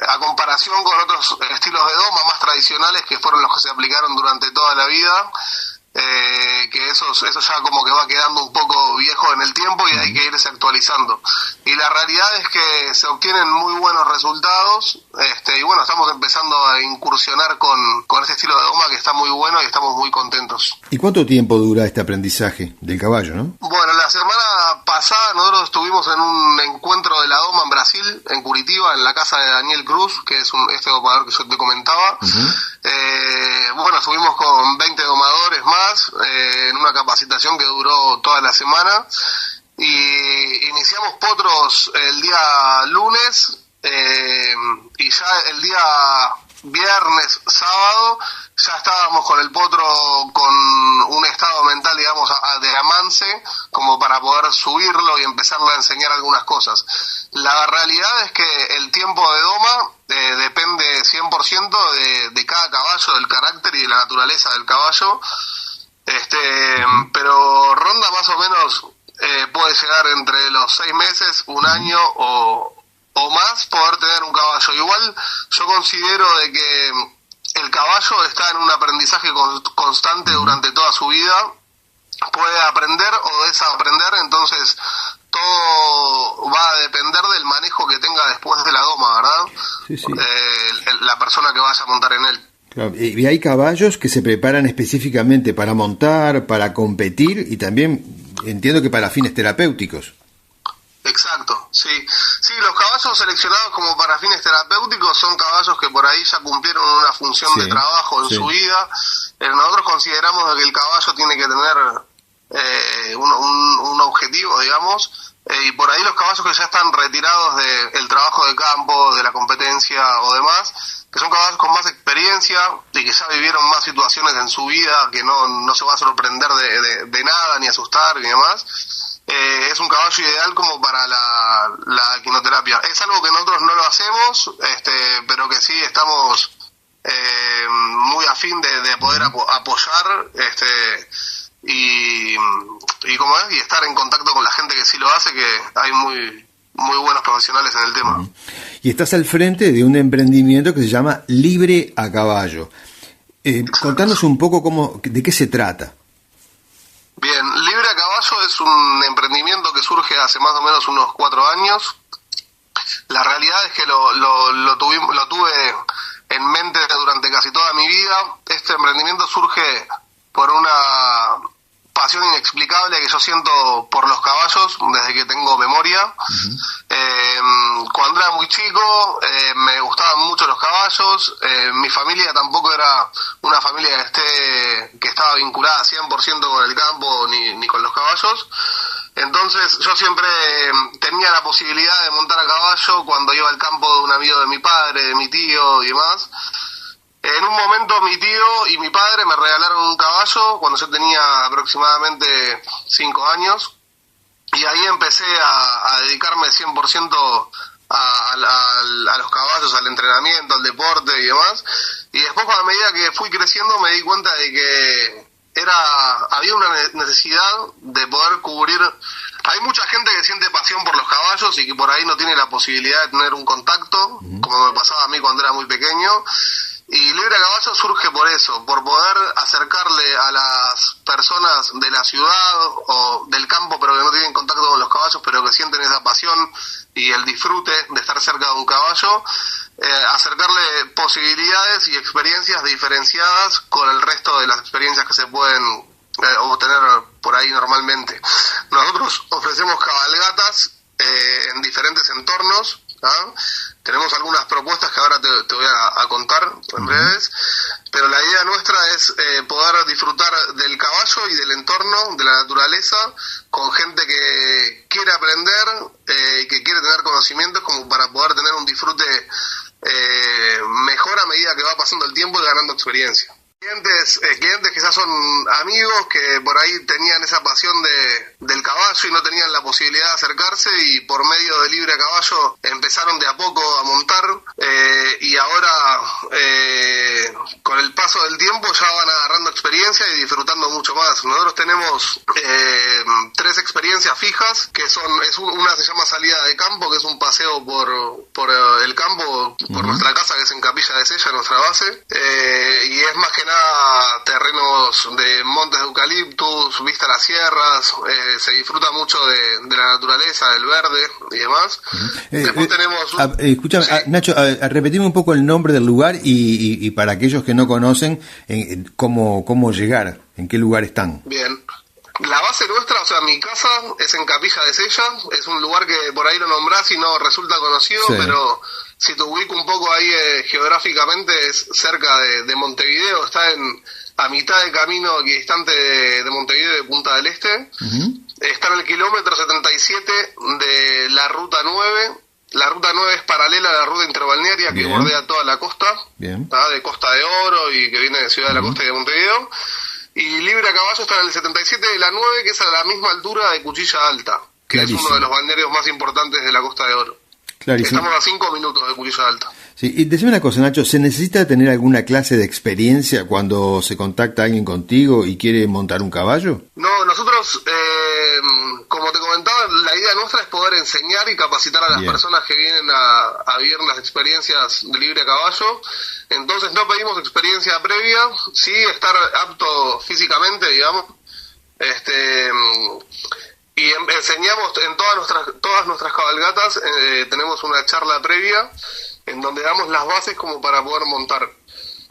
a comparación con otros estilos de doma más tradicionales que fueron los que se aplicaron durante toda la vida. Que eso ya como que va quedando un poco viejo en el tiempo y hay que irse actualizando. Y la realidad es que se obtienen muy buenos resultados, y bueno, estamos empezando a incursionar con este estilo de doma que está muy bueno y estamos muy contentos. ¿Y cuánto tiempo dura este aprendizaje del caballo, no? Bueno, la semana pasada nosotros estuvimos en un encuentro de la doma en Brasil, en Curitiba, en la casa de Daniel Cruz, que es este domador que yo te comentaba. Bueno, estuvimos con 20 domadores más en una capacitación que duró toda la semana y iniciamos potros el día lunes y ya el día viernes, sábado, ya estábamos con el potro con un estado mental, digamos, de amance, como para poder subirlo y empezarle a enseñar algunas cosas. La realidad es que el tiempo de doma depende 100% de cada caballo, del carácter y de la naturaleza del caballo, pero ronda más o menos, puede llegar entre los 6 meses, un año o más poder tener un caballo. Igual yo considero de que el caballo está en un aprendizaje constante durante toda su vida, puede aprender o desaprender, entonces todo va a depender del manejo que tenga después de la doma, ¿verdad? Sí. La persona que vaya a montar en él. Claro, y hay caballos que se preparan específicamente para montar, para competir y también entiendo que para fines terapéuticos. Exacto, sí. Sí, los caballos seleccionados como para fines terapéuticos son caballos que por ahí ya cumplieron una función de trabajo en su vida. Nosotros consideramos que el caballo tiene que tener un objetivo, digamos, y por ahí los caballos que ya están retirados del trabajo de campo, de la competencia o demás, que son caballos con más experiencia y que ya vivieron más situaciones en su vida, que no se va a sorprender de nada, ni asustar, ni demás. Es un caballo ideal como para la equinoterapia. Es algo que nosotros no lo hacemos, pero que sí estamos muy afín de poder apoyar y como es, y estar en contacto con la gente que sí lo hace, que hay muy buenos profesionales en el tema. Y estás al frente de un emprendimiento que se llama Libre a Caballo. Contanos un poco de qué se trata. Bien, Libre a Caballo es un emprendimiento que surge hace más o menos unos 4 años. La realidad es que lo tuve en mente durante casi toda mi vida. Este emprendimiento surge por una pasión inexplicable que yo siento por los caballos desde que tengo memoria. Cuando era muy chico me gustaban mucho los caballos. Mi familia tampoco era una familia que estaba vinculada 100% con el campo ni con los caballos. Entonces yo siempre tenía la posibilidad de montar a caballo cuando iba al campo de un amigo de mi padre, de mi tío y demás. En un momento mi tío y mi padre me regalaron un caballo cuando yo tenía aproximadamente 5 años y ahí empecé a dedicarme 100% a los caballos, al entrenamiento, al deporte y demás. Y después, a medida que fui creciendo, me di cuenta de que había una necesidad de poder cubrir. Hay mucha gente que siente pasión por los caballos y que por ahí no tiene la posibilidad de tener un contacto, como me pasaba a mí cuando era muy pequeño. Y Libre a Caballo surge por eso, por poder acercarle a las personas de la ciudad o del campo, pero que no tienen contacto con los caballos, pero que sienten esa pasión y el disfrute de estar cerca de un caballo, acercarle posibilidades y experiencias diferenciadas con el resto de las experiencias que se pueden obtener por ahí normalmente. Nosotros ofrecemos cabalgatas en diferentes entornos, ¿ah? Tenemos algunas propuestas que ahora te voy a contar en breves, pero la idea nuestra es poder disfrutar del caballo y del entorno, de la naturaleza, con gente que quiere aprender y que quiere tener conocimientos como para poder tener un disfrute mejor a medida que va pasando el tiempo y ganando experiencia. clientes quizás son amigos que por ahí tenían esa pasión del caballo y no tenían la posibilidad de acercarse, y por medio de Libre a Caballo empezaron de a poco a montar, y ahora con el paso del tiempo ya van agarrando experiencia y disfrutando mucho más. Nosotros tenemos 3 experiencias fijas, que una se llama Salida de Campo, que es un paseo por el campo, por nuestra casa, que es en Capilla de Sella, nuestra base, y es más que nada terrenos de montes de eucaliptus, vista a las sierras, se disfruta mucho de la naturaleza, del verde y demás. Después tenemos... Escúchame, Sí. Nacho, repetime un poco el nombre del lugar y para aquellos que no conocen, cómo llegar, en qué lugar están. Bien. La base nuestra, o sea, mi casa es en Capilla de Sella, es un lugar que por ahí lo nombrás y no resulta conocido, Sí. pero si te ubico un poco ahí geográficamente, es cerca de Montevideo, está a mitad de camino equidistante de Montevideo, de Punta del Este. Está en el kilómetro 77 de la Ruta 9. La Ruta 9 es paralela a la ruta interbalnearia que Bien. bordea toda la costa, Bien. de Costa de Oro y que viene de Ciudad de la Costa y de Montevideo. Y Libre a Caballo está en el 77 de la 9, que es a la misma altura de Cuchilla Alta, que Clarísimo. es uno de los balnearios más importantes de la Costa de Oro. Clarísimo. Estamos a 5 minutos de Cuchilla Alta. Sí, y decime una cosa, Nacho, ¿se necesita tener alguna clase de experiencia cuando se contacta alguien contigo y quiere montar un caballo? No, nosotros, como te comentaba, la idea nuestra es poder enseñar y capacitar a las Bien. personas que vienen a vivir las experiencias de Libre a Caballo. Entonces no pedimos experiencia previa, sí estar apto físicamente, digamos, y enseñamos en todas nuestras cabalgatas, tenemos una charla previa en donde damos las bases como para poder montar.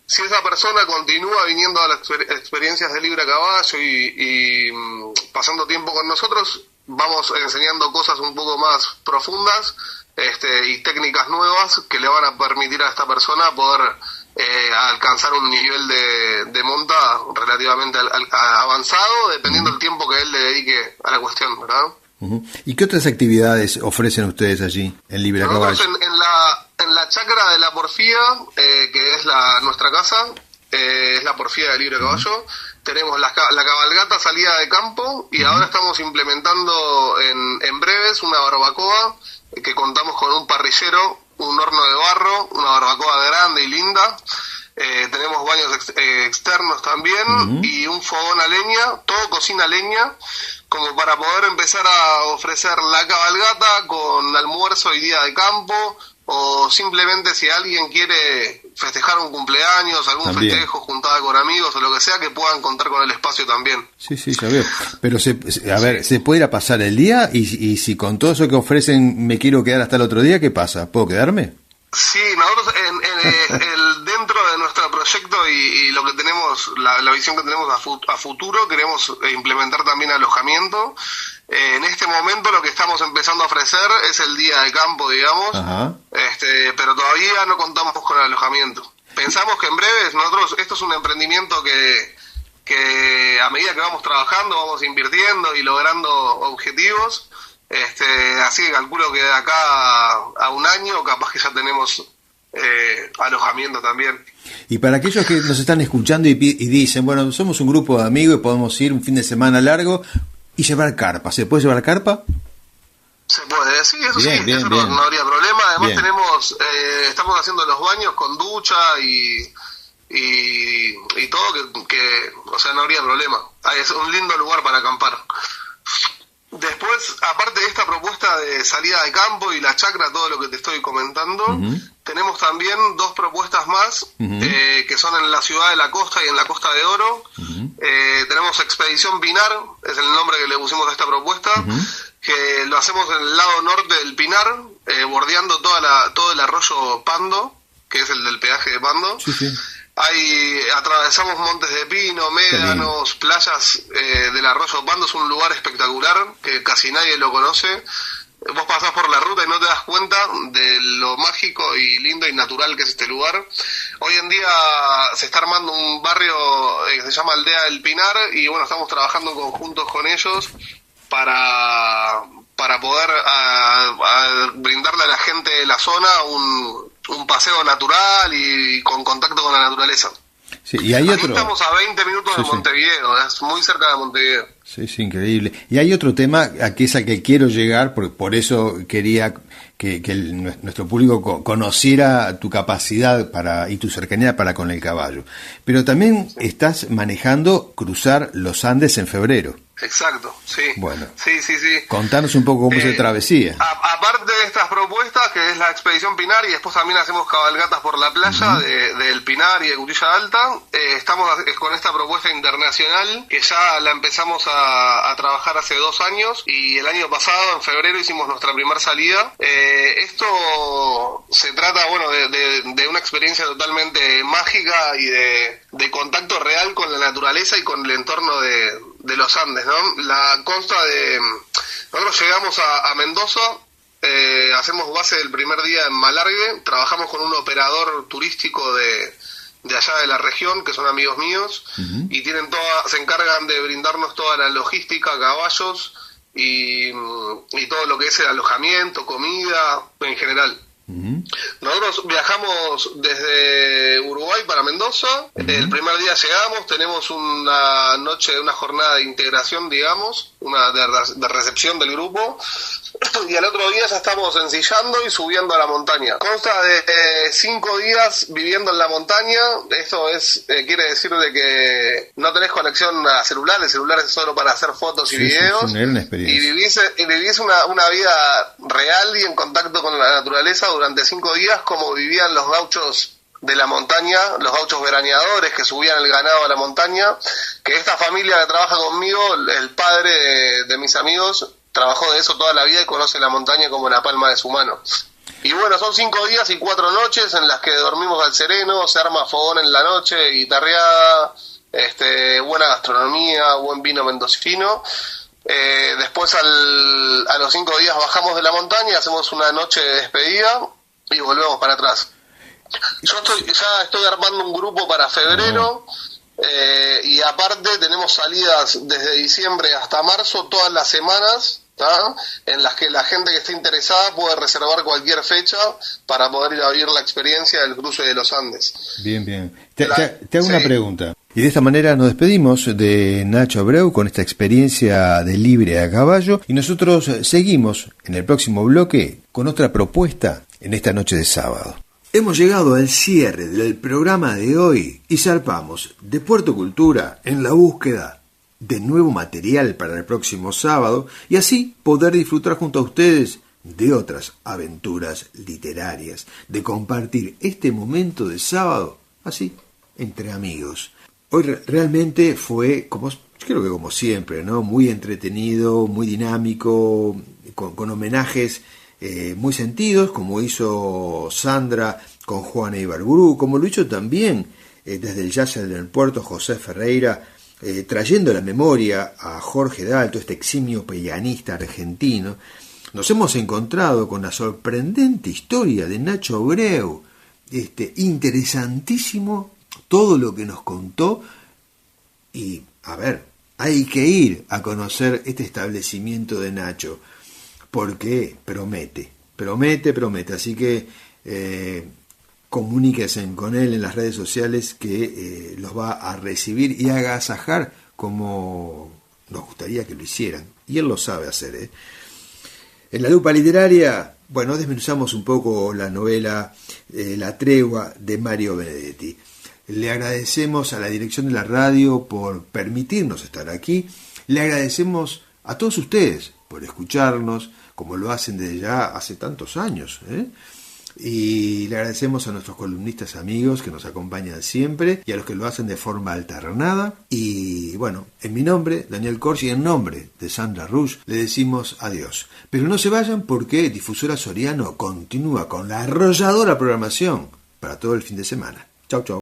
Si esa persona continúa viniendo a las experiencias de Libre a Caballo y pasando tiempo con nosotros, vamos enseñando cosas un poco más profundas y técnicas nuevas que le van a permitir a esta persona poder alcanzar un nivel de monta relativamente avanzado, dependiendo del tiempo que él le dedique a la cuestión, ¿verdad? Ujú. ¿Y qué otras actividades ofrecen ustedes allí en Libre a Nosotros Caballo? en la chacra de la Porfía, que es nuestra casa, es la Porfía de Libre a Caballo, tenemos la cabalgata Salida de Campo, y ahora estamos implementando en breves una barbacoa, que contamos con un parrillero, un horno de barro, una barbacoa grande y linda. Tenemos baños externos también, y un fogón a leña, todo cocina a leña, como para poder empezar a ofrecer la cabalgata con almuerzo y día de campo, o simplemente si alguien quiere festejar un cumpleaños, algún También. festejo, juntada con amigos o lo que sea, que puedan contar con el espacio también. Sí, ya veo. Pero, ¿se puede ir a pasar el día? Y si con todo eso que ofrecen me quiero quedar hasta el otro día, ¿qué pasa? ¿Puedo quedarme? Sí, nosotros dentro de nuestro proyecto y lo que tenemos, la visión que tenemos a futuro, queremos implementar también alojamiento. En este momento lo que estamos empezando a ofrecer es el día de campo, digamos, Ajá. pero todavía no contamos con alojamiento. Pensamos que en breve, esto es un emprendimiento que a medida que vamos trabajando, vamos invirtiendo y logrando objetivos. Así que calculo que de acá a un año capaz que ya tenemos alojamiento también. Y para aquellos que nos están escuchando y dicen, bueno, somos un grupo de amigos y podemos ir un fin de semana largo y llevar carpa, ¿se puede llevar carpa? Se puede, sí, eso Bien, sí, bien, eso bien. no habría problema. Además Bien. estamos haciendo los baños con ducha y todo, que o sea, no habría problema. Es un lindo lugar para acampar. Después, aparte de esta propuesta de salida de campo y la chacra, todo lo que te estoy comentando, tenemos también 2 propuestas más, que son en la ciudad de la costa y en la Costa de Oro. Tenemos Expedición Pinar, es el nombre que le pusimos a esta propuesta, que lo hacemos en el lado norte del Pinar, bordeando todo el arroyo Pando, que es el del peaje de Pando. Sí. Atravesamos montes de pino, médanos, playas del arroyo Pando. Es un lugar espectacular que casi nadie lo conoce. Vos pasás por la ruta y no te das cuenta de lo mágico y lindo y natural que es este lugar. Hoy en día se está armando un barrio que se llama Aldea del Pinar, y bueno, estamos trabajando conjuntos con ellos para poder brindarle a la gente de la zona un paseo natural y con contacto con la naturaleza. Sí, y hay Aquí otro... estamos a 20 minutos de Montevideo, es muy cerca de Montevideo. Sí, es increíble. Y hay otro tema aquí es al que quiero llegar, por eso quería que nuestro público conociera tu capacidad y tu cercanía para con el caballo. Pero también estás manejando cruzar los Andes en febrero. Exacto, sí. Bueno, sí. Contanos un poco cómo es la travesía. Aparte de estas propuestas, que es la Expedición Pinar, y después también hacemos cabalgatas por la playa del Pinar y de Cutilla Alta, estamos con esta propuesta internacional que ya la empezamos a trabajar hace 2 años, y el año pasado, en febrero, hicimos nuestra primera salida. Esto se trata, bueno, de una experiencia totalmente mágica y de contacto real con la naturaleza y con el entorno de los Andes, ¿no? Nosotros llegamos a Mendoza, hacemos base el primer día en Malargüe, trabajamos con un operador turístico de allá de la región, que son amigos míos, y se encargan de brindarnos toda la logística, caballos y todo lo que es el alojamiento, comida, en general. Nosotros viajamos desde Uruguay para Mendoza. El primer día llegamos, tenemos una jornada de integración, digamos, de recepción del grupo, y al otro día ya estamos ensillando y subiendo a la montaña. Consta de 5 días viviendo en la montaña. Esto quiere decir de que no tenés conexión a celular, el celular es solo para hacer fotos y videos, y vivís una vida real y en contacto con la naturaleza durante 5 días, como vivían los gauchos de la montaña, los gauchos veraneadores que subían el ganado a la montaña, que esta familia que trabaja conmigo, el padre de mis amigos, trabajó de eso toda la vida y conoce la montaña como la palma de su mano. Y bueno, son 5 días y 4 noches en las que dormimos al sereno, se arma fogón en la noche, guitarreada, buena gastronomía, buen vino mendocino. Después a los 5 días bajamos de la montaña, hacemos una noche de despedida y volvemos para atrás. Yo ya estoy armando un grupo para febrero, y aparte tenemos salidas desde diciembre hasta marzo todas las semanas, ¿tá? En las que la gente que esté interesada puede reservar cualquier fecha para poder ir a vivir la experiencia del cruce de los Andes. Bien. Te hago una pregunta. Y de esta manera nos despedimos de Nacho Abreu con esta experiencia de libre a caballo, y nosotros seguimos en el próximo bloque con otra propuesta en esta noche de sábado. Hemos llegado al cierre del programa de hoy y zarpamos de Puerto Cultura en la búsqueda de nuevo material para el próximo sábado, y así poder disfrutar junto a ustedes de otras aventuras literarias, de compartir este momento de sábado así entre amigos. Hoy realmente fue, creo que como siempre, ¿no? Muy entretenido, muy dinámico, con homenajes muy sentidos, como hizo Sandra con Juana Ibarburu, como lo hizo también desde el Jazz del Puerto José Ferreira, trayendo a la memoria a Jorge D'Alto, este eximio pianista argentino. Nos hemos encontrado con la sorprendente historia de Nacho Abreu, interesantísimo todo lo que nos contó, y a ver, hay que ir a conocer este establecimiento de Nacho, porque promete, así que comuníquense con él en las redes sociales, que los va a recibir y a agasajar como nos gustaría que lo hicieran, y él lo sabe hacer, En la lupa literaria, bueno, desmenuzamos un poco la novela La tregua de Mario Benedetti. Le agradecemos a la dirección de la radio por permitirnos estar aquí. Le agradecemos a todos ustedes por escucharnos, como lo hacen desde ya hace tantos años, Y le agradecemos a nuestros columnistas amigos que nos acompañan siempre, y a los que lo hacen de forma alternada. Y bueno, en mi nombre, Daniel Corsi, y en nombre de Sandra Rush, le decimos adiós. Pero no se vayan, porque Difusora Soriano continúa con la arrolladora programación para todo el fin de semana. Chau, chau.